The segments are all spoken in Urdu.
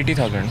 80,000।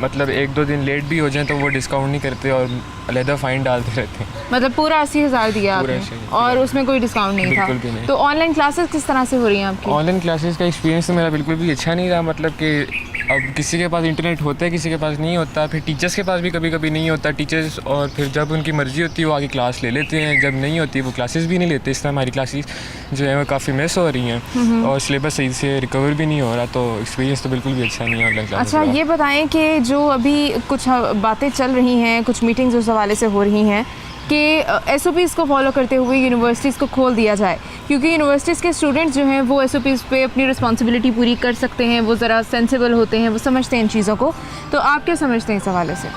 مطلب 1-2 دن لیٹ بھی ہو جائیں تو وہ ڈسکاؤنٹ نہیں کرتے اور علیحدہ فائن ڈالتے رہتے ہیں. مطلب پورا 80,000 دیا آپ نے اور اس میں کوئی ڈسکاؤنٹ نہیں تھا. بالکل بھی نہیں. تو آن لائن کلاسز کس طرح سے ہو رہی ہیں آپ کی؟ آن لائن کلاسز کا ایکسپیرینس تو میرا بالکل بھی اچھا نہیں رہا. مطلب کہ اب کسی کے پاس انٹرنیٹ ہوتا ہے, کسی کے پاس نہیں ہوتا, پھر ٹیچرس کے پاس بھی کبھی کبھی نہیں ہوتا. ٹیچرس اور پھر جب ان کی مرضی ہوتی ہے وہ آگے کلاس لے لیتے ہیں, جب نہیں ہوتی وہ کلاسز بھی نہیں لیتے. اس طرح ہماری کلاسز جو ہیں وہ کافی مس ہو رہی ہیں اور سلیبس صحیح سے ریکور بھی نہیں ہو رہا. تو ایکسپیرینس تو بالکل بھی اچھا نہیں ہے آن لائن کلاسز. اچھا یہ بتائیں کہ جو ابھی کچھ باتیں چل رہی ہیں, کچھ میٹنگز اس حوالے سے ہو رہی ہیں کہ ایس او پیز کو فالو کرتے ہوئے یونیورسٹیز کو کھول دیا جائے, کیونکہ یونیورسٹیز کے اسٹوڈنٹس جو ہیں وہ ایس او پیز پہ اپنی رسپانسبلٹی پوری کر سکتے ہیں, وہ ذرا سینسیبل ہوتے ہیں, وہ سمجھتے ہیں ان چیزوں کو. تو آپ کیا سمجھتے ہیں اس حوالے سے؟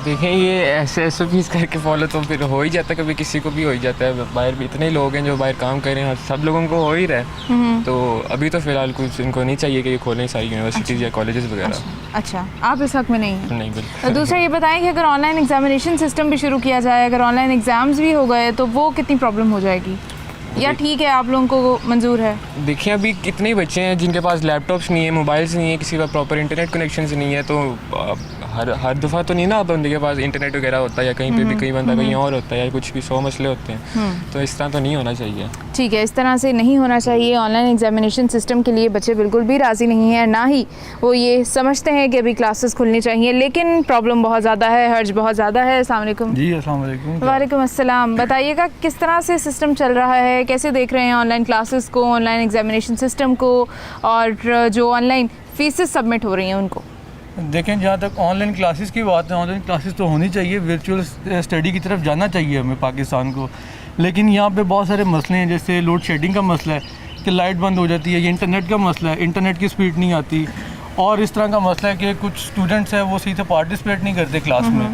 دیکھیں یہ ایسے ایس او پیز کر کے فالو تو پھر ہو ہی جاتا ہے, کبھی کسی کو بھی ہو ہی جاتا ہے. باہر بھی اتنے لوگ ہیں جو باہر کام کر رہے ہیں, سب لوگوں کو ہو ہی رہا ہے. تو ابھی تو فی الحال کچھ ان کو نہیں چاہیے کہ یہ کھولیں ساری یونیورسٹیز یا کالجز وغیرہ. اچھا آپ اس حق میں نہیں ہیں؟ نہیں بالکل. دوسرا یہ بتائیں کہ اگر آن لائن ایگزامینیشن سسٹم بھی شروع کیا جائے, اگر آن لائن ایگزامز بھی ہو گئے تو وہ کتنی پرابلم ہو جائے گی, یا ٹھیک ہے آپ لوگوں کو منظور ہے؟ دیکھیں ابھی کتنے بچے ہیں جن کے پاس لیپ ٹاپس نہیں ہیں, موبائلس نہیں ہیں, کسی کا پراپر انٹرنیٹ کنیکشنز نہیں ہے. تو ہر دفعہ تو نہیں نا بندے کے پاس انٹرنیٹ وغیرہ ہوتا ہے, یا کہیں پہ بھی کئی بندہ کہیں اور ہوتا ہے, یا کچھ بھی 100 مسئلے ہوتے ہیں. تو اس طرح تو نہیں ہونا چاہیے. ٹھیک ہے, اس طرح سے نہیں ہونا چاہیے. آن لائن ایگزامینیشن سسٹم کے لیے بچے بالکل بھی راضی نہیں ہیں, نہ ہی وہ یہ سمجھتے ہیں کہ ابھی کلاسز کھلنی چاہیے, لیکن پرابلم بہت زیادہ ہے, حرج بہت زیادہ ہے. السلام علیکم. جی السلام علیکم. وعلیکم السلام. بتائیے گا کس طرح سے سسٹم چل رہا ہے, کیسے دیکھ رہے ہیں آن لائن کلاسز کو, آن لائن ایگزامینیشن سسٹم کو, اور جو آن لائن فیسز سبمٹ ہو رہی ہیں ان کو؟ دیکھیں جہاں تک آن لائن کلاسز کی بات ہے, آن لائن کلاسز تو ہونی چاہیے, ورچوئل اسٹڈی کی طرف جانا چاہیے ہمیں پاکستان کو. لیکن یہاں پہ بہت سارے مسئلے ہیں, جیسے لوڈ شیڈنگ کا مسئلہ ہے کہ لائٹ بند ہو جاتی ہے, یہ انٹرنیٹ کا مسئلہ ہے, انٹرنیٹ کی سپیڈ نہیں آتی, اور اس طرح کا مسئلہ ہے کہ کچھ اسٹوڈنٹس ہیں وہ صحیح سے پارٹیسپیٹ نہیں کرتے کلاس میں,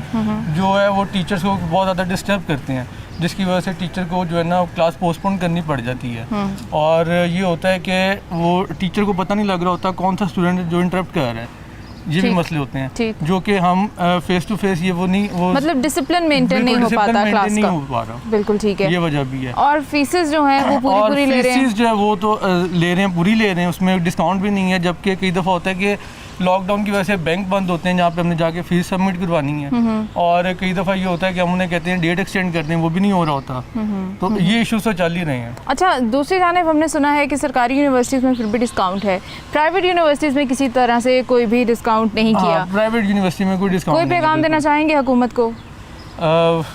جو ہے وہ ٹیچرس کو بہت زیادہ ڈسٹرب کرتے ہیں, جس کی وجہ سے ٹیچر کو جو ہے نا کلاس پوسٹ پون کرنی پڑ جاتی ہے. اور یہ ہوتا ہے کہ وہ ٹیچر کو پتہ نہیں لگ رہا ہوتا کون سا اسٹوڈنٹ جو انٹرپٹ کر رہا ہے. یہ بھی مسئلے ہوتے ہیں جو کہ ہم فیس ٹو فیس یہ وہ نہیں, وہ مطلب ڈسپلن مینٹین نہیں ہو پاتا کلاس کا. بالکل ٹھیک ہے, یہ وجہ بھی ہے. اور فیسز جو ہیں وہ پوری لے رہے ہیں, فیسز جو ہے وہ تو لے رہے ہیں, پوری لے رہے ہیں, اس میں ڈسکاؤنٹ بھی نہیں ہے. جبکہ کئی دفعہ ہوتا ہے کہ لاک ڈاؤن کی وجہ سے بینک بند ہوتے ہیں جہاں پہ ہم نے جا کے فیس سبمٹ کروانی ہے, اور کئی دفعہ یہ ہوتا ہے کہ ہم انہیں کہتے ہیں ڈیٹ ایکسٹینڈ کرتے ہیں, وہ بھی نہیں ہو رہا ہوتا. تو یہ ایشوز تو چل ہی رہے ہیں. اچھا دوسری جانب ہم نے سنا ہے کہ سرکاری یونیورسٹیز میں پھر بھی ڈسکاؤنٹ ہے, پرائیویٹ یونیورسٹیز میں کسی طرح سے کوئی بھی ڈسکاؤنٹ نہیں کیا. پرائیویٹ یونیورسٹی میں کوئی ڈسکاؤنٹ. کوئی پیغام دینا چاہیں گے حکومت کو؟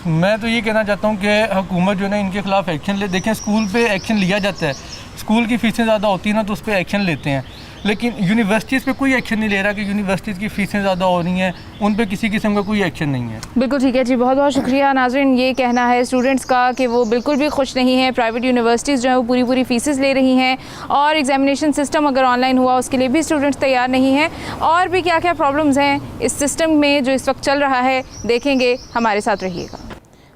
میں تو یہ کہنا چاہتا ہوں کہ حکومت جو ہے نا ان کے خلاف ایکشن لے. دیکھیں اسکول پہ ایکشن لیا جاتا ہے, اسکول کی فیسیں زیادہ ہوتی ہیں نا تو اس پہ ایکشن لیتے ہیں, لیکن یونیورسٹیز پہ کوئی ایکشن نہیں لے رہا کہ یونیورسٹیز کی فیسیں زیادہ ہو رہی ہیں, ان پہ کسی قسم کا کوئی ایکشن نہیں ہے. بالکل ٹھیک ہے جی, بہت بہت شکریہ. ناظرین یہ کہنا ہے اسٹوڈنٹس کا کہ وہ بالکل بھی خوش نہیں ہیں, پرائیویٹ یونیورسٹیز جو ہیں وہ پوری فیسز لے رہی ہیں, اور ایگزامینیشن سسٹم اگر آن لائن ہوا اس کے لیے بھی اسٹوڈنٹس تیار نہیں ہیں. اور بھی کیا کیا پرابلمز ہیں اس سسٹم میں جو اس وقت چل رہا ہے, دیکھیں گے, ہمارے ساتھ رہیے گا.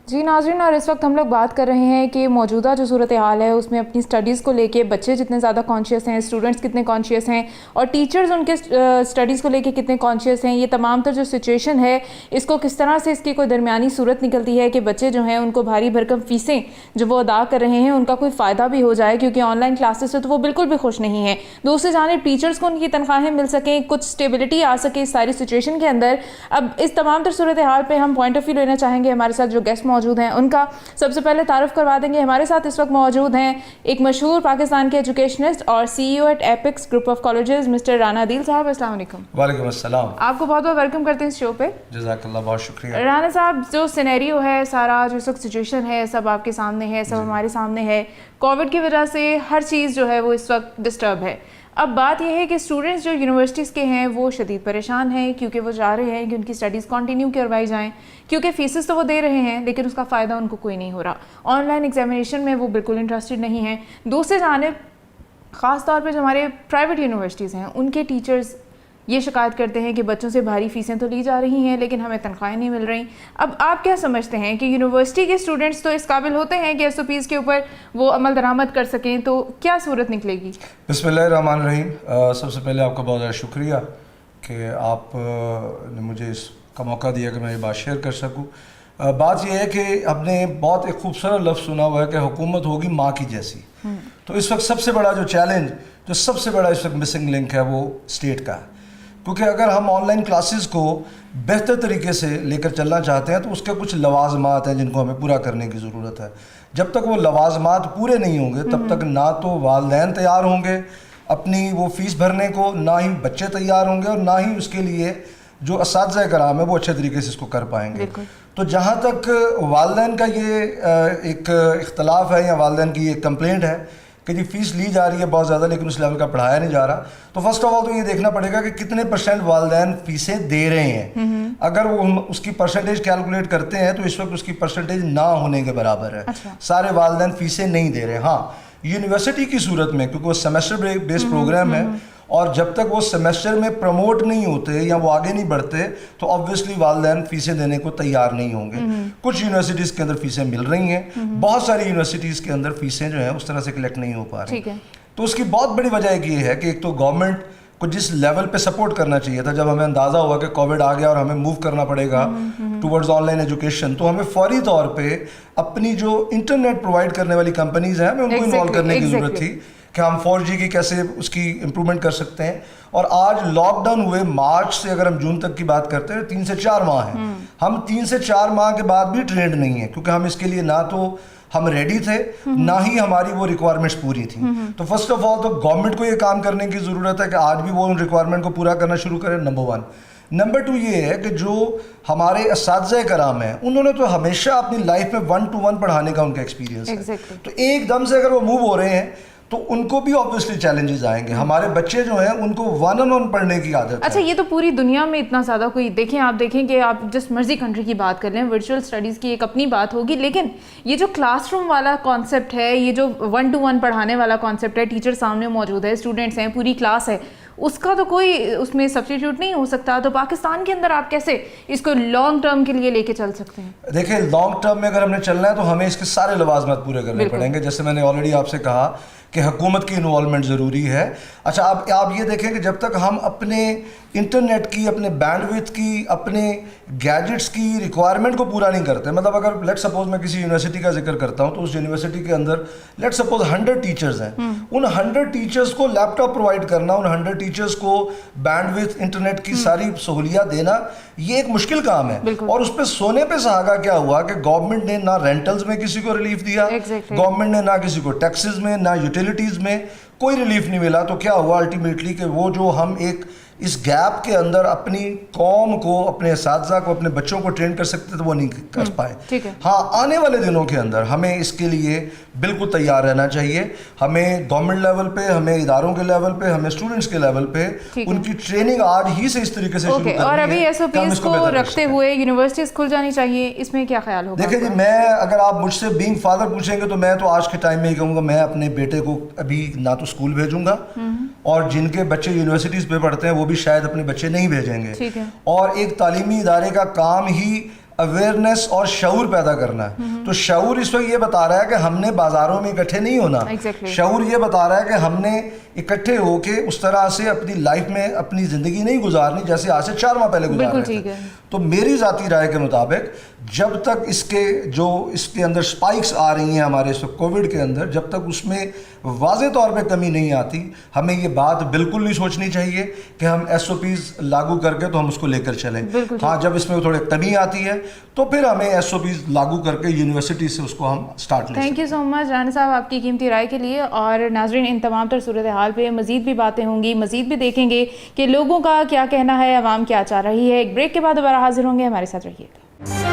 جی ناظرین, اور اس وقت ہم لوگ بات کر رہے ہیں کہ موجودہ جو صورتحال ہے اس میں اپنی اسٹڈیز کو لے کے بچے جتنے زیادہ کانشیس ہیں, اسٹوڈنٹس کتنے کانشیس ہیں, اور ٹیچرز ان کے اسٹڈیز کو لے کے کتنے کانشیس ہیں, یہ تمام تر جو سچویشن ہے اس کو کس طرح سے اس کی کوئی درمیانی صورت نکلتی ہے کہ بچے جو ہیں ان کو بھاری بھرکم فیسیں جو وہ ادا کر رہے ہیں ان کا کوئی فائدہ بھی ہو جائے, کیونکہ آن لائن کلاسز سے تو وہ بالکل بھی خوش نہیں ہیں. دوسری جانب ٹیچرز کو ان کی تنخواہیں مل سکیں, کچھ اسٹیبلٹی آ سکے اس ساری سچویشن کے اندر. اب اس تمام تر صورتحال پہ ہم پوائنٹ آف ویو لینا چاہیں گے. ہمارے ساتھ جو گیسٹ موجود ہیں ان کا سب سے پہلے تعارف کروا دیں گے. ہمارے ساتھ اس وقت موجود ہیں ایک مشہور پاکستان کے ایجوکیشنسٹ اور C E O at Apex group of colleges mister Rana Adeel صاحب. السلام علیکم. وعلیکم السلام. آپ کو بہت بہت ویلکم کرتے ہیں اس شو پہ. جزاک اللہ, بہت شکریہ. رانا صاحب جو سینیریو ہے سارا, جو اس وقت سچویشن ہے, سب آپ کے سامنے ہے, سب ہمارے سامنے ہے. کووڈ کی وجہ سے ہر چیز جو ہے وہ اس وقت ڈسٹرب ہے. اب بات یہ ہے کہ اسٹوڈنٹس جو یونیورسٹیز کے ہیں وہ شدید پریشان ہیں, کیونکہ وہ چاہ رہے ہیں کہ ان کی اسٹڈیز کنٹینیو کروائی جائیں, کیونکہ فیسز تو وہ دے رہے ہیں لیکن اس کا فائدہ ان کو کوئی نہیں ہو رہا. آن لائن ایگزامینیشن میں وہ بالکل انٹرسٹڈ نہیں ہیں. دوسری جانب خاص طور پہ جو ہمارے پرائیویٹ یونیورسٹیز ہیں ان کے ٹیچرز یہ شکایت کرتے ہیں کہ بچوں سے بھاری فیسیں تو لی جا رہی ہیں لیکن ہمیں تنخواہیں نہیں مل رہی. اب آپ کیا سمجھتے ہیں کہ یونیورسٹی کے اسٹوڈنٹس تو اس قابل ہوتے ہیں کہ ایس او پیز کے اوپر وہ عمل درآمد کر سکیں, تو کیا صورت نکلے گی؟ بسم اللہ الرحمن الرحیم. سب سے پہلے آپ کا بہت زیادہ شکریہ کہ آپ نے مجھے اس کا موقع دیا کہ میں یہ بات شیئر کر سکوں. بات یہ ہے کہ ہم نے بہت ایک خوبصورت لفظ سنا ہوا ہے کہ حکومت ہوگی ماں کی جیسی. تو اس وقت سب سے بڑا جو چیلنج, جو سب سے بڑا اس وقت مسنگ لنک ہے وہ اسٹیٹ کا ہے. کیونکہ اگر ہم آن لائن کلاسز کو بہتر طریقے سے لے کر چلنا چاہتے ہیں تو اس کے کچھ لوازمات ہیں جن کو ہمیں پورا کرنے کی ضرورت ہے. جب تک وہ لوازمات پورے نہیں ہوں گے تب تک نہ تو والدین تیار ہوں گے اپنی وہ فیس بھرنے کو, نہ ہی بچے تیار ہوں گے, اور نہ ہی اس کے لیے جو اساتذہ کرام ہے وہ اچھے طریقے سے اس کو کر پائیں گے. تو جہاں تک والدین کا یہ ایک اختلاف ہے یا والدین کی یہ کمپلینٹ ہے کہ جی فیس لی جا رہی ہے بہت زیادہ لیکن اس لیول کا پڑھایا نہیں جا رہا, تو فرسٹ آف آل تو یہ دیکھنا پڑے گا کہ کتنے % والدین فیسیں دے رہے ہیں. اگر وہ اس کی پرسنٹیج کیلکولیٹ کرتے ہیں تو اس وقت اس کی پرسنٹیج نہ ہونے کے برابر ہے. سارے والدین فیسیں نہیں دے رہے. ہاں یونیورسٹی کی صورت میں کیونکہ وہ سیمسٹر بیس پروگرام ہے اور جب تک وہ سیمسٹر میں پروموٹ نہیں ہوتے یا وہ آگے نہیں بڑھتے تو آبویسلی والدین فیسیں دینے کو تیار نہیں ہوں گے. کچھ یونیورسٹیز کے اندر فیسیں مل رہی ہیں, بہت ساری یونیورسٹیز کے اندر فیسیں جو ہیں اس طرح سے کلیکٹ نہیں ہو پا رہی. تو اس کی بہت بڑی وجہ یہ ہے کہ ایک تو گورنمنٹ کو جس لیول پہ سپورٹ کرنا چاہیے تھا, جب ہمیں اندازہ ہوا کہ کووڈ آ گیا اور ہمیں موو کرنا پڑے گا ٹورڈز آن لائن ایجوکیشن, تو ہمیں فوری طور پہ اپنی جو انٹرنیٹ پرووائڈ کرنے والی کمپنیز ہیں ہمیں ان کو انوالو کرنے کی ضرورت تھی کہ ہم 4G کی کیسے اس کی امپرومنٹ کر سکتے ہیں. اور آج لاک ڈاؤن ہوئے مارچ سے اگر ہم جون تک کی بات کرتے ہیں 3 سے 4 ماہ ہیں, ہم 3 سے 4 ماہ کے بعد بھی ٹرینڈ نہیں ہیں کیونکہ ہم اس کے لیے نہ تو ہم ریڈی تھے نہ ہی ہماری وہ ریکوائرمنٹس پوری تھیں. تو فرسٹ آف آل تو گورنمنٹ کو یہ کام کرنے کی ضرورت ہے کہ آج بھی وہ ان ریکوائرمنٹ کو پورا کرنا شروع کریں, نمبر 1. نمبر 2 یہ ہے کہ جو ہمارے اساتذہ کرام ہیں انہوں نے تو ہمیشہ اپنی لائف میں 1 to 1 پڑھانے کا ان کا ایکسپیرینس ہے. تو ایک دم سے اگر وہ موو ہو رہے ہیں تو ان کو بھی آبویسلی چیلنجز آئیں گے. ہمارے بچے جو ہیں ان کو 1-on-1 پڑھنے کی عادت ہے. اچھا یہ تو پوری دنیا میں اتنا زیادہ کوئی دیکھیں, آپ دیکھیں کہ آپ جس مرضی کنٹری کی بات کر لیں ورچوئل اسٹڈیز کی ایک اپنی بات ہوگی, لیکن یہ جو کلاس روم والا کانسیپٹ ہے, یہ جو 1 to 1 پڑھانے والا کانسیپٹ ہے, ٹیچر سامنے موجود ہے, اسٹوڈنٹس ہیں, پوری کلاس ہے, اس کا تو کوئی اس میں سبسٹیٹیوٹ نہیں ہو سکتا. تو پاکستان کے اندر آپ کیسے اس کو لانگ ٹرم کے لیے لے کے چل سکتے ہیں؟ دیکھیں لانگ ٹرم میں اگر ہم نے چلنا ہے تو ہمیں اس کے سارے لوازمات پورے کرنے پڑیں گے. جیسے میں نے آلریڈی آپ سے کہا کہ حکومت کی انوالومنٹ ضروری ہے. اچھا آپ یہ دیکھیں کہ جب تک ہم اپنے انٹرنیٹ کی, اپنے بینڈ وتھ کی, اپنے گیجٹس کی ریکوائرمنٹ کو پورا نہیں کرتے, مطلب اگر لیٹ سپوز میں کسی یونیورسٹی کا ذکر کرتا ہوں تو اس یونیورسٹی کے اندر لیٹ سپوز 100 ٹیچرز ہیں, ان 100 ٹیچرز کو لیپ ٹاپ پرووائڈ کرنا, ان 100 ٹیچرز کو بینڈ وتھ انٹرنیٹ کی ساری سہولیات دینا, یہ ایک مشکل کام ہے. اور اس پہ سونے پہ سہاگا کیا ہوا کہ گورنمنٹ نے نہ رینٹلز میں کسی کو ریلیف دیا, گورنمنٹ نے نہ کسی کو ٹیکسز میں, نہ یوٹیلیٹیز میں کوئی ریلیف نہیں ملا. تو کیا ہوا الٹیمیٹلی کہ وہ جو ہم ایک اس گیپ کے اندر اپنی قوم کو, اپنے اساتذہ کو, اپنے بچوں کو ٹرین کر سکتے تھے وہ نہیں کر پائے. ہاں آنے والے دنوں کے اندر ہمیں اس کے لیے بالکل تیار رہنا چاہیے. ہمیں گورنمنٹ لیول پہ, ہمیں اداروں کے لیول پہ, ہمیں اسٹوڈنٹس کے لیول پہ ان کی ٹریننگ آج ہی سے اس طریقے سے شروع کرنی ہے. اور ابھی SOPs کو رکھتے ہوئے یونیورسٹیز کھل جانی چاہیے, اس میں کیا خیال ہوگا؟ دیکھیں جی, میں اگر آپ مجھ سے بینگ فادر پوچھیں گے تو میں تو آج کے ٹائم میں یہ کہوں گا میں اپنے بیٹے کو ابھی نہ تو اسکول بھیجوں گا, اور جن کے بچے یونیورسٹیز پہ پڑھتے ہیں وہ بھی شاید اپنے بچے نہیں بھیجیں گے. اور ایک تعلیمی ادارے کا کام ہی اویئرنیس اور شعور پیدا کرنا ہے. تو شعور اس وقت یہ بتا رہا ہے کہ ہم نے بازاروں میں اکٹھے نہیں ہونا, شعور یہ بتا رہا ہے کہ ہم نے اکٹھے ہو کے اس طرح سے اپنی لائف میں اپنی زندگی نہیں گزارنی جیسے آج سے 4 ماہ پہلے گزار رہے تھے. تو میری ذاتی رائے کے مطابق جب تک اس کے اندر سپائکس آ رہی ہیں ہمارے اس کووڈ کے اندر, جب تک اس میں واضح طور پہ کمی نہیں آتی, ہمیں یہ بات بالکل نہیں سوچنی چاہیے کہ ہم SOPs لاگو کر کے تو ہم اس کو لے کر چلیں. ہاں جب اس میں تھوڑی کمی آتی ہے تو پھر ہمیں SOPs لاگو کر کے یونیورسٹی سے اس کو ہم سٹارٹ لیں. تھینک یو سو مچ رانا صاحب آپ کی قیمتی رائے کے لیے. اور ناظرین ان تمام تر صورتحال پہ مزید بھی باتیں ہوں گی, مزید بھی دیکھیں گے کہ لوگوں کا کیا کہنا ہے, عوام کیا چاہ رہی ہے. ایک بریک کے بعد دوبارہ حاضر ہوں گے, ہمارے ساتھ رہیے گا.